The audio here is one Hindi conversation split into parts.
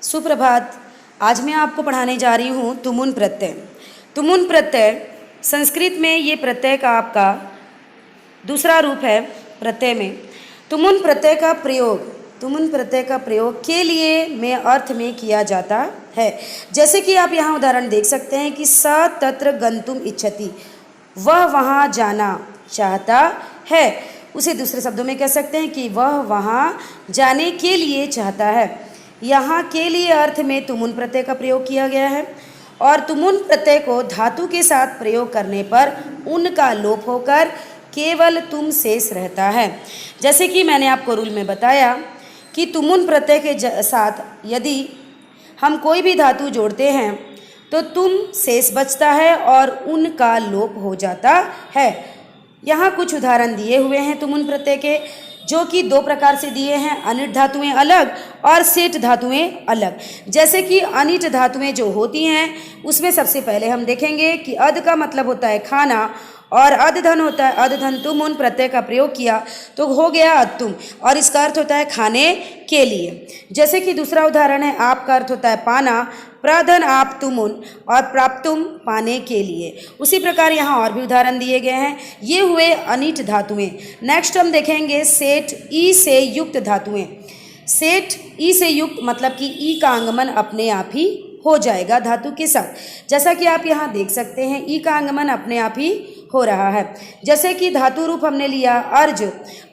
सुप्रभात। आज मैं आपको पढ़ाने जा रही हूँ तुमुन प्रत्यय। तुमुन प्रत्यय संस्कृत में ये प्रत्यय का आपका दूसरा रूप है प्रत्यय में। तुमुन प्रत्यय का प्रयोग के लिए में अर्थ में किया जाता है। जैसे कि आप यहाँ उदाहरण देख सकते हैं कि स तत्र गंतुम इच्छति, वह वहाँ जाना चाहता है। उसे दूसरे शब्दों में कह सकते हैं कि वह वहाँ जाने के लिए चाहता है। यहाँ के लिए अर्थ में तुमुन प्रत्यय का प्रयोग किया गया है और तुमुन प्रत्यय को धातु के साथ प्रयोग करने पर उन का लोप होकर केवल तुम शेष रहता है। जैसे कि मैंने आपको रूल में बताया कि तुमुन प्रत्यय के साथ यदि हम कोई भी धातु जोड़ते हैं तो तुम शेष बचता है और उन का लोप हो जाता है। यहाँ कुछ उदाहरण दिए हुए हैं तुमुन प्रत्यय के, जो कि दो प्रकार से दिए हैं, अनिट धातुएं अलग और सेठ धातुएं अलग। जैसे कि अनिट धातुएं जो होती हैं उसमें सबसे पहले हम देखेंगे कि अध का मतलब होता है खाना और अधधन होता है अधधन। तुमुन प्रत्यय का प्रयोग किया तो हो गया अतुम और इसका अर्थ होता है खाने के लिए। जैसे कि दूसरा उदाहरण है आप का अर्थ होता है पाना, प्रधन आप तुमुन और प्राप्तुम पाने के लिए। उसी प्रकार यहाँ और भी उदाहरण दिए गए हैं। ये हुए अनिट धातुएं। नेक्स्ट हम देखेंगे सेठ ई से युक्त धातुएं। सेठ ई से युक्त मतलब कि ई का आगमन अपने आप ही हो जाएगा धातु के साथ। जैसा कि आप यहाँ देख सकते हैं ई का आगमन अपने आप ही हो रहा है। जैसे कि धातु रूप हमने लिया अर्ज।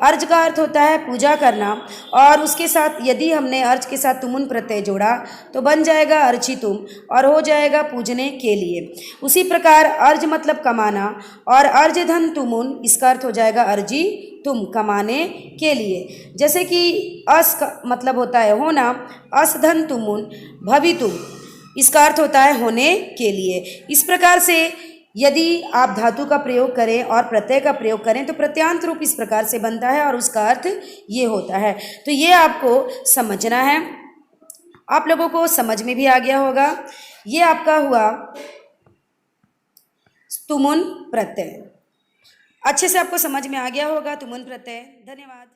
अर्ज का अर्थ होता है पूजा करना और उसके साथ यदि हमने अर्ज के साथ तुमुन प्रत्यय जोड़ा तो बन जाएगा अर्चितुम और हो जाएगा पूजने के लिए। उसी प्रकार अर्ज मतलब कमाना और अर्ज धन तुमुन, इसका अर्थ हो जाएगा अर्जी तुम, कमाने के लिए। जैसे कि अस का मतलब होता है होना, अस धन तुमुन भवितुम, इसका अर्थ होता है होने के लिए। इस प्रकार से यदि आप धातु का प्रयोग करें और प्रत्यय का प्रयोग करें तो प्रत्यांत रूप इस प्रकार से बनता है और उसका अर्थ ये होता है। तो ये आपको समझना है। आप लोगों को समझ में भी आ गया होगा। ये आपका हुआ तुमुन प्रत्यय। अच्छे से आपको समझ में आ गया होगा तुमुन प्रत्यय। धन्यवाद।